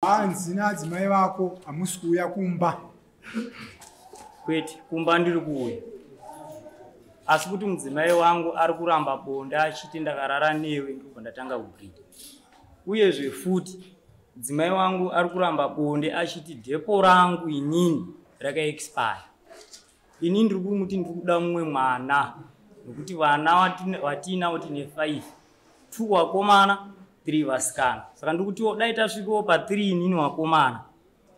Hanzi nadzimai vako hamusi kuuya kumba. Kwete, kumba ndiri kuuya. Asi kuti mudzimai wangu ari kuramba bonde achiti ndakarara newe ndipo ndatanga kubvita. Uyezve futi mudzimai wangu ari kuramba bonde achiti dhepo rangu inini rakaexpire. Ini ndiri kumuti ndiri kuda mumwe mwana. Nokuti vana vatinavo tine 5. 2 wakomana, 3 vasikana. Saka ndiri kuti dai tasvikawo pa3 inini wakomana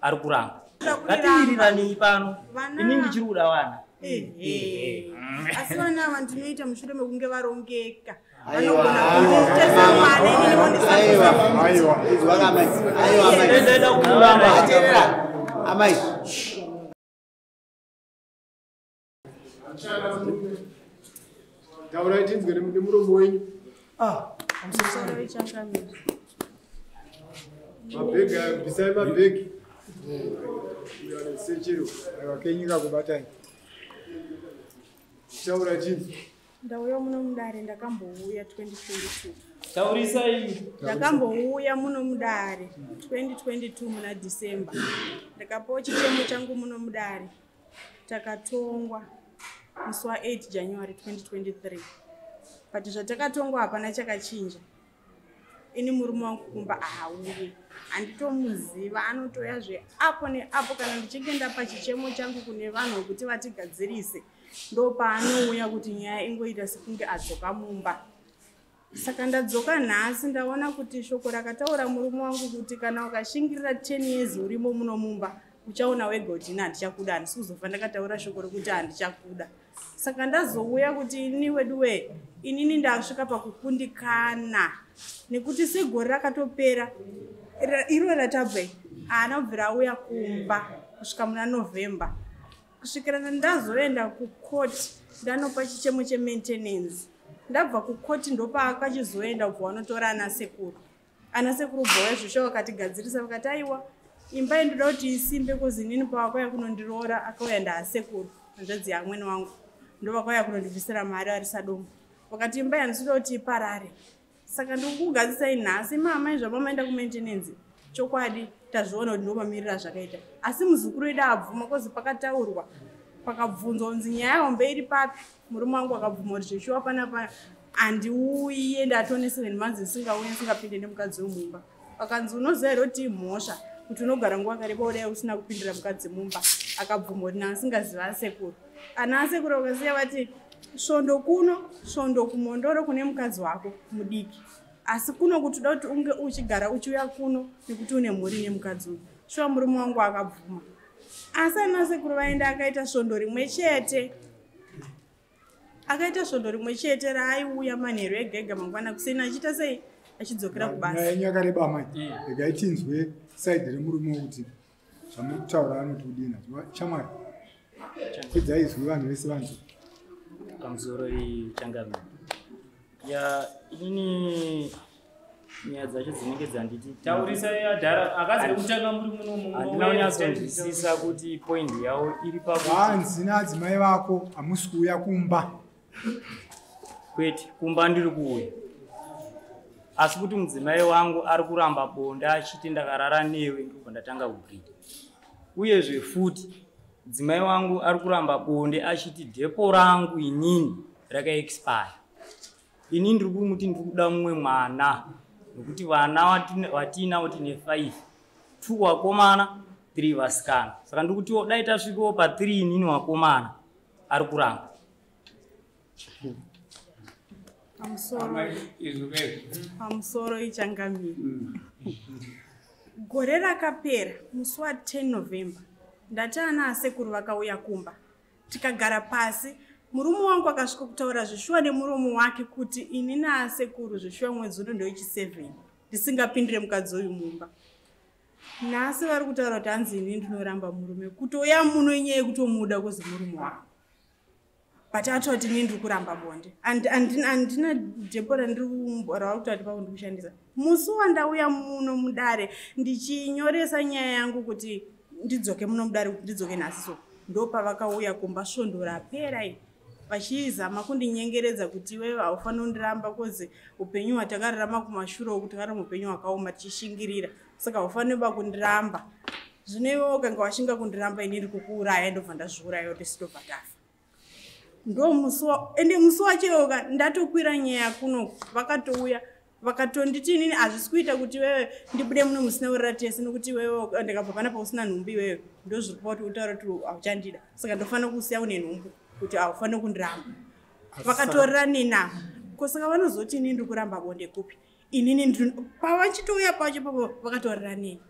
ari kuramba. Ngatiwirirane pano. Ini ndichiri kuda vana. Asi vana ava ndinoita mushure mekunge varongeka. Vanogona kutesa mwana inini vondisaiwa. Ndaida kuramba. Amai. Taura itinzwe nemuromo wenyu. I'm so sorry, Changamire. Mabhegi ayo, bvisai mabhegi. Sechero. Wakenyika kubatai. Taura chinzi. Ndauya muno mudare ndakambouya 2022. Taurisai. Ndakambouya muno mudare 2022 muna December. Ndakapawo chichemo changu muno mudare. Takatongwa musi wa8 January 2023. Pati zvatakatongwa hapana chakachinja. Ini murume wangu kumba ahauye. Handitomuziva anotoya zveapo neapo kana ndichinge ndapa chichemo changu kune vanhu kuti vatigadzirise. Ndo paanouya kuti nyaya ingoita sekunge adzoka mumba. Saka ndadzoka nhasi ndaona kuti shoko rakataura murume wangu kuti kana ukashingirira 10 years urimo muno mumba uchaona wega kuti ini handichakuda, handisi kuzofa ndakataura shoko rokuti handichakuda. Saka ndazouya kuti ini weduwe inini ndasvika pakukundikana nekuti segore rakatopera iro ratabva anobvira auya kumba kusvika muna November. Kusvikira ndazoenda kukoti ndanopa chichemo chemaintenance. Ndabva kukoti ndopa akachizoenda ubva wanotora anasekuru. Anasekuru bhoya zvisho vakatigadzirisa vakati aiwa imba yendoda kuti isimbe kozi inini pavakauya kunondiroora akauya ndaasekuru hanzvadzi yamwene wangu ndo vakauya kunondibvisira mari ari Sadomu. Vakati imba yandinoda kuti iparare. Saka ndiri kugadzisai nhasi mama izvamamaenda kumaintenance. Chokwadi tazviona kuti ndomamirira zvakaita. Asi muzukuru wedu abvuma kozi pakataurwa pakabvunzwa kunzi nyaya yahombe iri papi. Murume wangu akabvuma kuti zvichiwa panapa handiuye ndatone 7 months ndisingauye ndisingapinde nemukadzi wemumba. Pakanzi unoziva here kuti imhosva kuti unogara nguva yakareba kudai usina kupindira mukadzi mumba. Akabvuma kuti naasingaziva asekuru. Ana asekuru vakasiya vati svondo kuno svondo kumondoro kune mukadzi wako mudiki. Asi kuno kuti uda kuti unge uchigara uchiuya kuno nekuti une mhuri nemukadzi uyu. Shuwa murume wangu akabvuma. Asi anasekuru vaenda akaita svondo rimwe chete. Akaita svondo rimwe chete raaiuya manheru ega ega mangwana kuseni achiita sei achidzokera kubasa. Nyaya yakareba mai. Regai tinzwe side remurume kuti zvamuri kutaura anoti kudini. Shamwari. Kwidzai izwi vanhu vese vantu. Pamusoro Changamire. Ya inini nyaya dzacho dzinenge dzanditi taurisai adhara akazi kutanga muri muno mumwe. Handina kunyatsonzwisisa kuti point yawo iri pakuti hanzi nadzimai vako hamusi kuuya kumba. Kwete, kumba ndiri kuuya. Asi kuti mudzimai wangu ari kuramba bonde achiti ndakarara newe ndipo ndatanga kubvita. Uyezve futi mudzimai wangu ari kuramba bonde achiti dhepo rangu inini rakaexpire. Ini ndiri kumuti ndiri kuda mumwe mwana. Nokuti vana vatinavo tine 5. 2 wakomana, 3 vasikana. Saka ndiri kuti dai tasvikawo pa3 inini wakomana ari kuramba. Pamusoro Changamire. Gore rakapera musi wa10 November. Ndati ana asekuru vakauya kumba. Tikagara pasi. Murume wangu akasvika kutaura zvishuwa nemuromo wake kuti ini naasekuru zvishuwa mwedzi uno ndowechi7 ndisingapindire mukadzi uyu mumba. Nhasi vari kutaura kuti hanzi ini ndinoramba murume kutouya muno inyaya yekutomuda kozi murume wangu. But atoti ini ndiri kuramba bonde. Handina dhepo rauri kuti pavo ndikushandisa. Musi wandauya muno mudare ndichinyoresa nyaya yangu kuti ndidzoke muno mudare kuti ndidzoke nhasi so. Ndo pavakauya kumba svondo rapera iyi. Vachizama kundinyengeredza kuti iwewe haufaniri kundiramba kozi upenyu hwatakararama kumashure okuti kari mupenyu hwakaoma tichishingirira. saka ufanira kundiramba. Zvino iwe ukanga washinga kundiramba ini ndikukuuraya ndobva ndazviuraya kuti sitobva tafa. Ndo musi wacho ndatokwira nyaya kuno vakatouya vakatonditi inini hazvisi kuita kuti wewe ndibude muno musina uratesi nokuti wewe ndikabva pana pausina nhumbi wewe ndozviri kuti utaura kuti hauchandida saka ndofanira kusiya une nhumbi kuti haufaniri kundiramba. Vakatorera nina kusaka vanozoti inini ndiri kuramba bonde kupi inini pavachitouya pacho papo vakatorera nini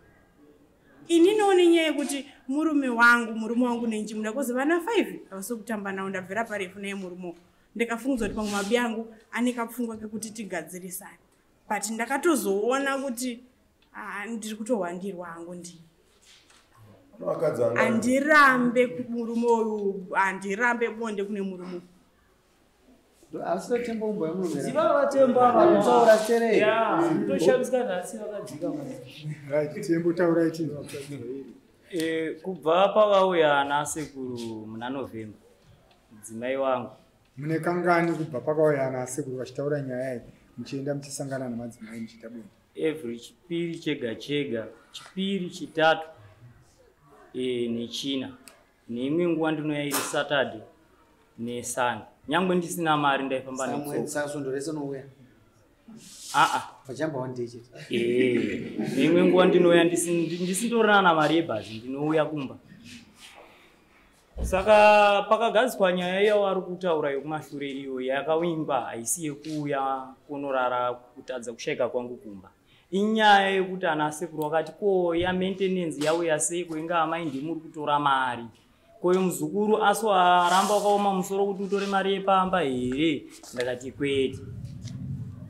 inini one nyaya yekuti murume wangu nenjimuna kozi vana 5 havasi kutamba nawo ndabvira parefu naye murume ndikafungidzwa kuti pamwe mabi angu ane kapfungwa kekuti tigadzirisane but ndakatozoona kuti ndiri kutohwandirwa hangu ndii handirambe murume uyu handirambe bonde kune murume asi tembo umbo yamunomera ziva vatemba vakutaura serei toshamisa nhasi vakadzika right tembo taurai chinhu kubva pavauya nasekuru muna November mudzimai wangu mune kangani kubva pakauya nasekuru vachitaura nyaya iyi muchienda muchisangana namadzimai muchiita bonde every chipiri chega chega chipiri chitatu nechina neimwe nguva ndinoya iri Saturday neSunday nyangwe ndisina mari ndaifamba nesakasondorese nouya vachamba wandecheti neimwe nguva ndinoya ndisindorana namari yebhazi ndinouya kumba. Saka pakagadzikwa nyaya iyo ari kutaura yokumashure iyo yakawimba haisi yekuuya kunorara kutadza kushaika kwangu kumba. Inyaya yekuti ana sekuru wakati ko ya maintenance yauya sei kuinga amai ndimuri kutora mari. Koyo muzukuru aso aramba wakaoma musoro kuti utore mari yepamba here ndakati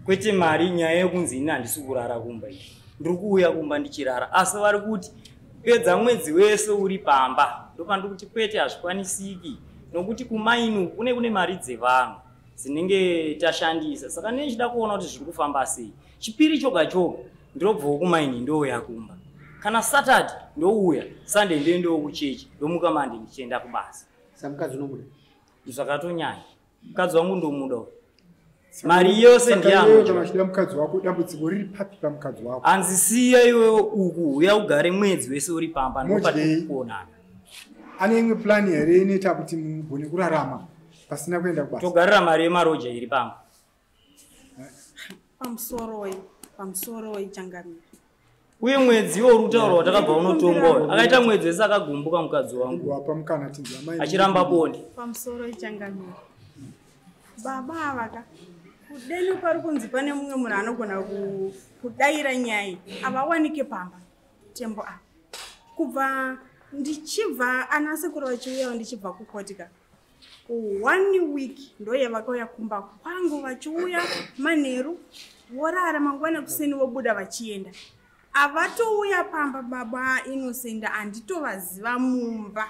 kwete mari nyaya yekunzi ini handisi kurara kumba iyi ndiri kuuya kumba ndichirara asi vari kuti pedza mwedzi wese uri pamba ndopandiri kuti kwete hazvikwanisiki nokuti kumainu kune mari dzevanhu dzinenge tashandisa saka nechida kuona kuti zviri kufamba sei. Chipiri choga choga ndinobvawo kumaini ndouya kumba kana Saturday ndouya Sunday ndoendawo kuchechi ndomuka mande ndichienda kubasa. Samukadzi unomuda zvakatonyanya mukadzi wangu ndomuda mari yose ndiyangu mukadzi wako dambudziko riri papi pamukadzi wako anzisiya iwewe uku uya ugare mwedzi wese uri pamba ndopatikuonana. Ane imwe plani here inoita kuti mugone kurarama pasina kuenda kubasa togarira mari yemaroja iri pamba pamusoro changamira uye mwedzi iwo uri kutaura watakabva unotongwa akaita mwedzi wese akagumbuka mukadzi wangu wapa mukana tinzi amai achiramba bonde pamusoro ichangamira baba avaka kudeni pari kunzi pane mumwe munhu anogona kudayira nyaya avawanike pamba tembo apa kubva ndichibva ana sekuru vachiuyawo ndichibva kukotika 1 week ndo yavakauya kumba kwangu vachiuya manheru vorara mangwana kuseni vobuda vachienda avatouya pamba baba Innocent handitovaziva mumba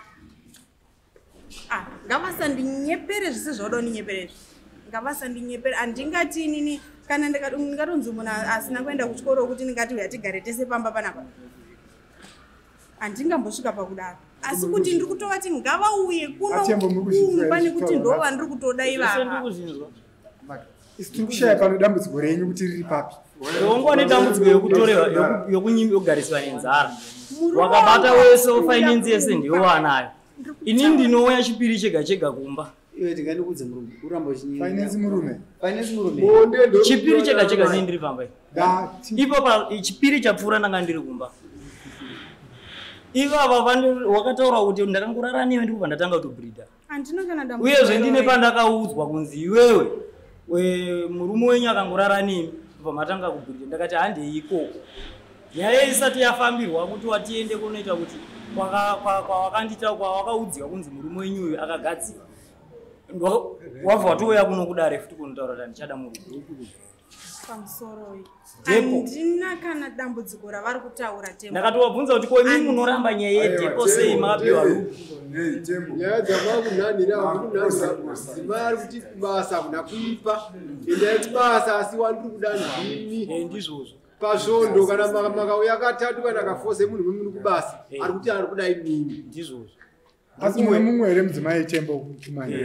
ngavasandinyeperezve sezvauda ndinyeperezve ngavasandinyepere handingati inini kana ndingatonzi munhu asina kuenda kuchikoro kuti ndingati uya tigare tese pamba panapa handingambosvika pakudaro asi kuti ndiri kutovati ngavauye kunokumba nekuti ndova ndiri kutoda ivava isi tiri kushaya pano dambudziko renyu kuti riri papi ongo nedambudziko yokutorewa yogariswa nenzara wakabata wese finance yese ndiwo anayo ini ndinouya chipiri chega chega kumba iwe tingandikudze murume uramba finance murume chipiri chega chega ndini ndiri pamba ipo chipiri chapfuura ndanga ndiri kumba ivava wakataura kuti ndakangorara newe ndikubva ndatanga kutobhridha uyezve ndine pandakaudzwa kunzi iwewe murume wenyu akangorara nemi kubva matanga kubhridha ndakati handeiko nyaya isati yafambirwa kuti watiende kunoita kuti kwawakandita kwawakaudziwa kunzi murume wenyu uyu akagadzirwa wabva watouya kuno kudare futi kunotaura kuti handichada murume pamusoroyi handina kana dambudziko ravari kutaura tembo ndakatowabvunza kuti koimi munoramba nyaya yedepo sei mapiwa nyaya dzavakunhanhiraari kuti basa kuna kuipa endai kubasa asi wandiri kudani ndizvozvo pasvondo kana makauya katatu kana kafose munhu wemunu kubasa ari kuti ari kudai mini ndizvozvo asi mumwe here mudzimai tembo kumani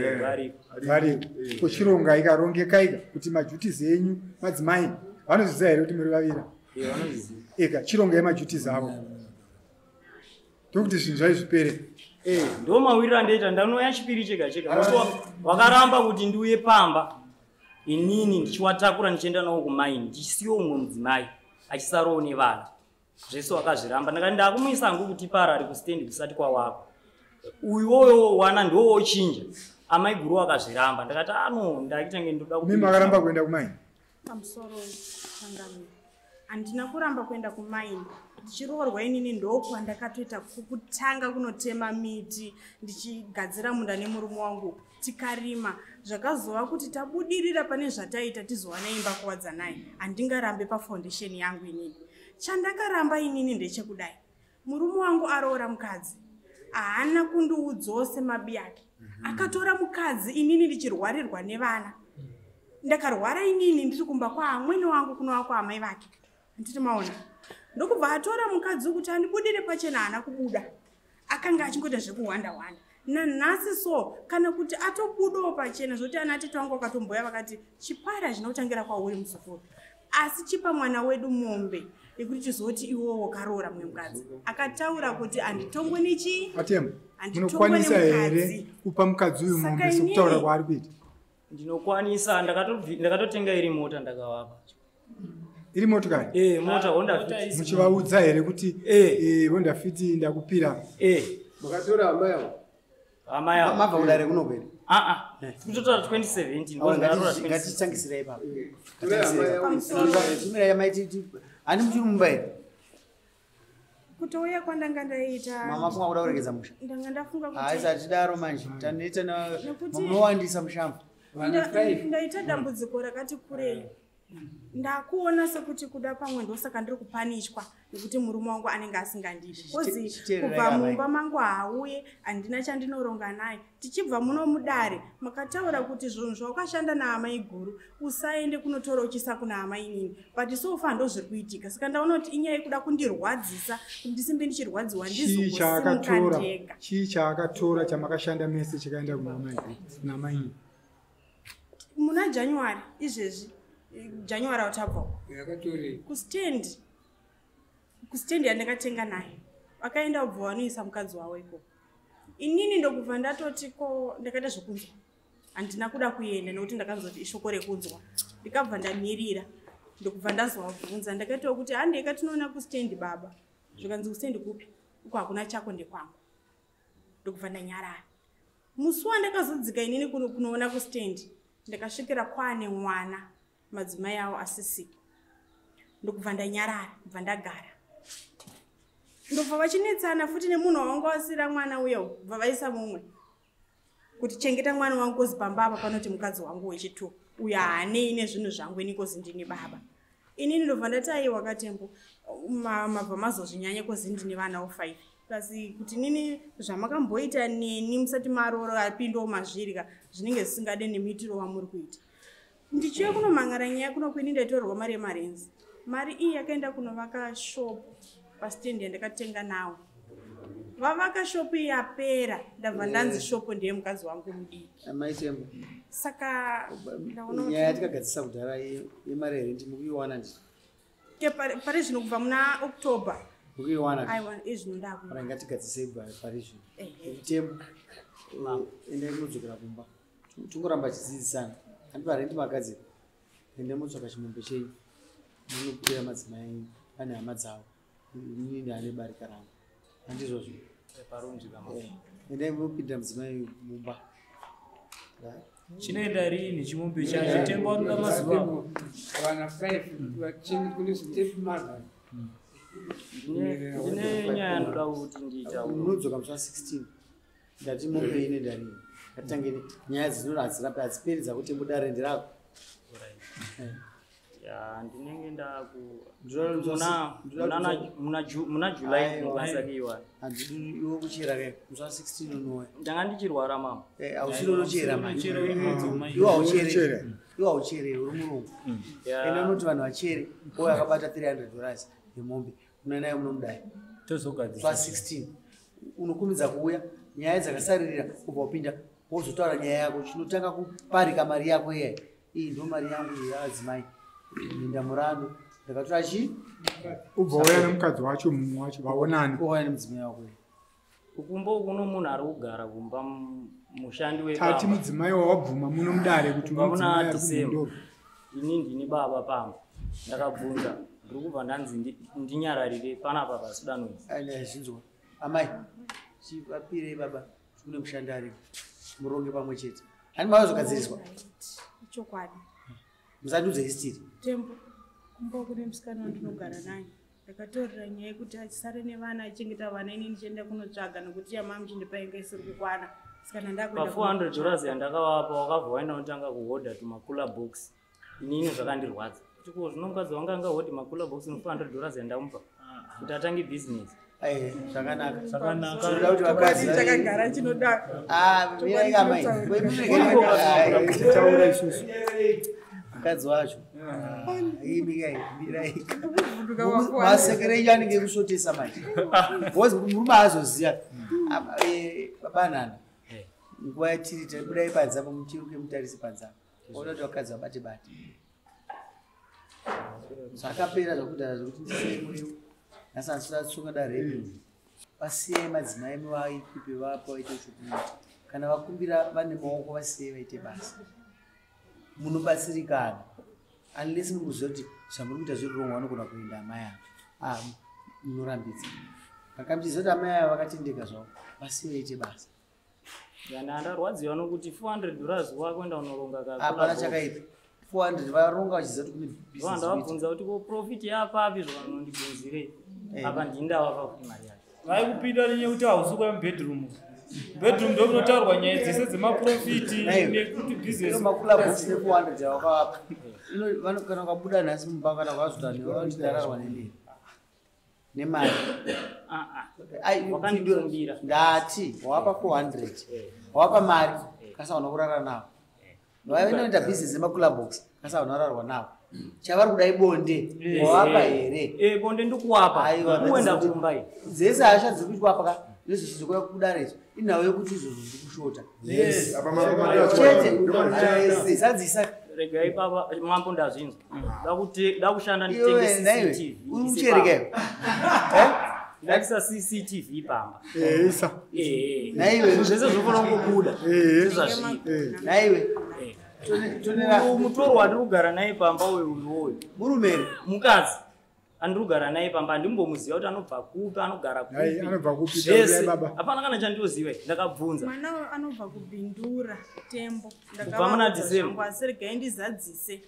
variko kuchironga ikarongekaika kuti majutizi enyu madzimai vanozviziva here kuti muri vavira vanoziva eka chirongai majuti zavo tokuti zvinhu zvaizvipere ndo mawiriro andoita ndanouya chipiri chega chega wakaramba kuti ndiuye pamba inini ndichiwatakura ndichienda nawo kumaini ndichisiyo umwe mudzimai achisarawo nevana zvese wakazviramba ndakati ndakumuisa hangu kuti para ari kustendi kusati kwawako uyoyo wana ndowochinja amai guru wakazviramba ndakati ndakitange ndoda mimi makaramba kuenda kumaini pamusoro changamira handina kuramba kuenda kumaini ndichiroorwa inini ndokwandakatoita kutanga kunotema miti ndichigadzira munda nemurume wangu tikarima zvakazova kuti tabudirira pane zvataita tizowana imba kuwadza naye handingarambe pafoundation yangu inini chandakaramba inini ndechekudai murume wangu aroora mukadzi haana kundiudzawo semabi ake akatora mukadzi inini ndichirwarirwa nevana ndakarwara inini ndiri kumba kwaamweni wangu kunova kwaamai vake nditi maona ndokubva atora mukadzi kuti andibudire pachena haana kubuda akanga achingoita zvekuhwanda-hwanda nanhasi so kana kuti atobudawo pachena zvokuti ana atete wangu akatomboya vakati chipara zvinotangira kwauri muzukuru asi chipa mwana wedu mombe yekuti chizoti iwowo karoora mumwe mukadzi akataura kuti handitongwe nechi atemu munokwanisa here kupa mukadzi uyu mombe sekutaura kwaari kuita ndinokwanisa ndakatotenga iri mota ndakavapa iri motokari mota Honda Fit muchivaudza here kuti Honda Fit ndakupira makatora hama yavo hama yavo mabva kudare kunokwera kutotora 2017 ngatitangisira ipapo tora maititi hani muchiri mumba here kutouya kwandanga ndaita mama funga kuda kuregedza musha ndanga ndafunga kuti haisatidaro manje tanoita munowandisa mushambo ndaita dambudziko rakati kurei ndakuona sekuti kuda pamwe ndosaka ndiri kupanishwa nekuti murume wangu anenge asingandidi kozi kubva mumba mangu hauye handina chandinoronga naye tichibva muno mudare makataura kuti zvinhu zvawakashanda naamai guru usaende kunotora uchisa kuna amai inini but sofa ndozviri kuitika saka ndaona kuti inyaya yekuda kundirwadzisa kuti ndisimbe ndichirwadziwa ndizosimuka chii chaakatora chamakashanda mese chikaenda kuna amai muna January izvezvi January autabvawo kustendi yandakatenga naye akaenda ubva wanoisa mukadzi wawo iko inini ndokubva ndatotiko ndakaita zvokunzwa handina kuda kuenda nekuti ndakanzoti ishoko rekunzwa ndikabva ndamirira ndokubva ndazovabvunza ndakaitawo kuti handeka tinoona kustendi baba zvikanzi kustendi kupi uko hakuna chako ndekwangu ndokubva ndanyarara musi wandakazodzika inini kunoona kustendi ndakasvikira kwaane mwana madzimai avo asisiki ndokubva ndanyarara kubva ndagara ndobva vachinetsana futi nemunhu wavanga wasira mwana uyo bva vaisa mumwe kuti chengeta mwana wangu kozi pamba apa panoti mukadzi wangu wechitu uyo haanei nezvinhu zvangu ini kozi ndini baba inini ndobva ndati aiwa katembo mabva mazozvinyanye kozi ndine vana wo5 pasi kuti nini zvamakamboita neni musati maroro apindawo mazvirika zvinenge zvisingade nemitiro wamuri kuita ndichiuya kunomangara nyaya kuno kwini ndaitorerwa mari yemarenzi mari iyi yakaenda kunovaka shopu pastendi yandakatenga nawo vavaka shopu iyi yapera ndabva ndanzi shopu ndeye mukadzi wangu mudiki amaisembo saka nyaya yatikagadzisa kudhara yemari yerendi mukuiwana ndi pari zvino kubva muna October mukuiwana aiwa izvino ndakura ngatigadzisei pari zvino kutembo ende mudzokera kumba tongoramba chidzidzisana handiparendi makadzi ende mutsoka chimombe chei munopira madzimai pane hama dzavo inini ndane barika rangu handizvozvo ende mupinda mudzimai mumba chinoenda rini chimombe chacho tembo anoda mazuva vana 5 vachini kune step mother ndine nyaya ndoda kuti ndiita unodzoka musi wa16 ndati mombe ine ndarini atangeni nyaya dzinorazirapa hadziperi dzakuti mudare rako ndinenge muna July ndikwasakiwa handidi iwe kuchera ke musi wa16 unoya ndanga ndichirwara mama ausiri unochera iwe hauchere uri murungu ende unoti vanhu vachere oyo akabata $300 yemombe una naye munomudai tozogadzisa 16 unokumidza kuuya nyaya dzakasaririra kubva upinda wozotaura nyaya yako chinotanga kuparika mari yako iyai iyi ndo mari yangu yeadzimai nenda murandu ndakatora chi ubva uya nemukadzi wacho mumwe wacho vaonani kuwaya nemudzimai wako ukumba kuno munhu ari kugara kumba mushandi tati mudzimai wawabvuma muno mudare kuti muna December ini ndini baba pamba ndakabvunza ndiri kubva ndanzi ndinyararire panapa pasudano zvinzwa amai chipapirei baba kune mushandi ari muronge pamwe chete hani mavazogadziriswa chokwadi musandiudze histiri tembo kumba kune musikana wandinogara naye ndakatorera nyaya yekuti achisare nevana achichengeta vana ini ndichienda kunotsvaga nekuti yamama chindipainga isiri kukwana sikana ndakwenda $400 yandakavapa wakabva waenda unotanga kuhodha tumakula box inini zvakandirwadza kuti ko zvino mukadzi wanga angahodhi makula box $400 yandamupa kuti atange business zvakanaka kuti vakadzi chakagara chinoda miraiga mai taura isusu mukadzi wacho masekerecho anenge kusotesa manje murume azoziya babanana nguva yatiri tabudai panzapa muchiruke mutarisi panzapa oda kuti vakadzi vabate bate zvakapera zvakudhara zvokuti ndisei muriwo nasansiratsunga daredu vasiyai madzimai mevaipipe vapo vaite chokuita kana vakumbira vane maoko vasiyai vaite basa munobatsirikana unless mukuziva kuti zvamuri kuita zviri rongo vanogona kuenda amai avo munorambidza vakamutiziva kuti amai avo vakatendeka zvavo vasiye vaite basa yana ndarwadziwa nokuti $400 wakuenda unoronga hapana chakaipa 400 varonga vachiziva kuti kune business ndavabvunza kuti ko profit yapapi zvavanondibvunzirei apa ndindavapa kuti mari yacho vaikupinda nenyaya kuti hausuka mubedroom ndo kunotaurwa nyaya dzese dzemaprofiti nekuti business makula box ne 400 awakavapa kana ukabuda nhasi mumba kana ukazotanidararwa nendii nemari wakandikumbira ndati wawapa 400 wawapa mari kasaona kurara navo vainoita business yemakula box kasaona kurarwa navo chavari kudai bonde wawapa here bonde ndikuwapa uenda kumbai dzese hasha dziri kuti wapaka nezvichizokuya kudarecho inhau yekuti izvozvo ndikushota chete zadzisa regai baba mambo ndazvinzwa dakushanda nditenge CCTV uchereke ndakisa CCTV pamba isa naiwe zvese zvofana kungobuda naiwe mutoro wandiri kugara naye pamba uyu uyu murumere mukadzi andiri kugara naye pamba andimbomuziva kuti anobva kupi anogara anobva kupi zvese hapana kana chandioziva ndakabvunza mwana anobva kubhindura tembo kubva muna December asi regai ndizadzise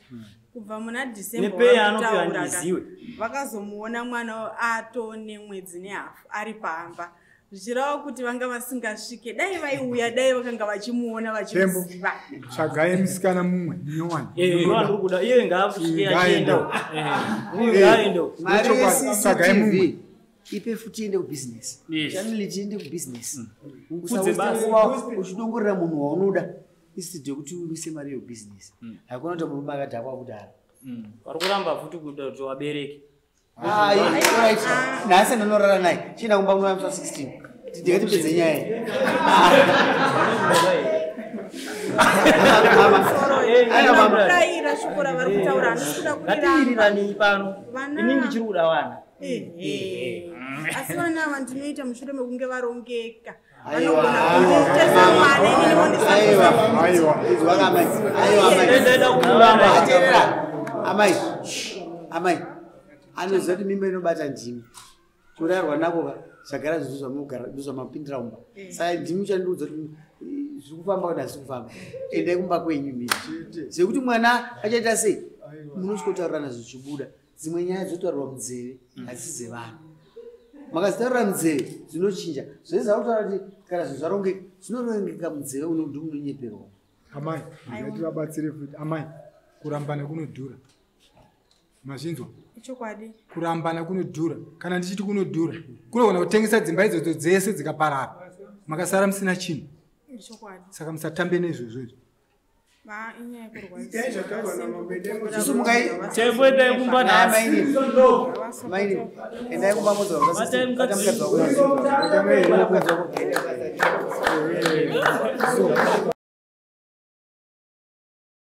kubva muna December nepeya anopiwa ndiziwe vakazomuona mwana atone mwedzi nehafu ari pamba zvichirava kuti vanga vasingasvike dai vaiuya dai vakanga vachimuona vachimuziva tsvagai musikana mumwe nyowani andiri kuda iye ngaasvike achienda mari yeCCTV ipe futi ende kubusiness chaneli chiende kubusiness uchidongorera munhu waunoda instead yekuti uise mari yebusiness haikona kuti murume akadhakwa kudhara vari kuramba futi kuda kuti wabereke nhasi ndanorara naye chienda kumba muna 16 tideke tipedze nyaya airaira shokora vari kutaura handisikuda ngatiwirirani pano ini ndichiri kuda vana asi vana ava ndinoita mushure mekunge varongeka vanogona kutesa mwana amai anoziva kuti mimba inobata ndimi kurarwa nako zvagara zvinhu zvamapindira mumba saka ndimi chandiudza kuti zviri kufamba kuti hazvisi kufamba endai kumba kwenyu mii zvekuti mwana achaita sei munosvikotaurirana zvichibuda dzimwe nyaya dzotaurirwa munzeve hadzisi dzevanhu makazitaurira munzeve zvinochinja zvese zvakutaura kuti kana zvinhu zvarongeka zvinorongeka munzeve unondi unonyeperwa amai ngativabatsire futi amai kurambana kunodhura mazvinzwa chokwadi kurambana kunodhura kana ndichiti kunodhura kunogona kutengesa dzimba idzodzo dzese dzikaparara makasara musina chinhu saka musatambe nezvozvo chaiboendai kumba nhasi endai kumba moza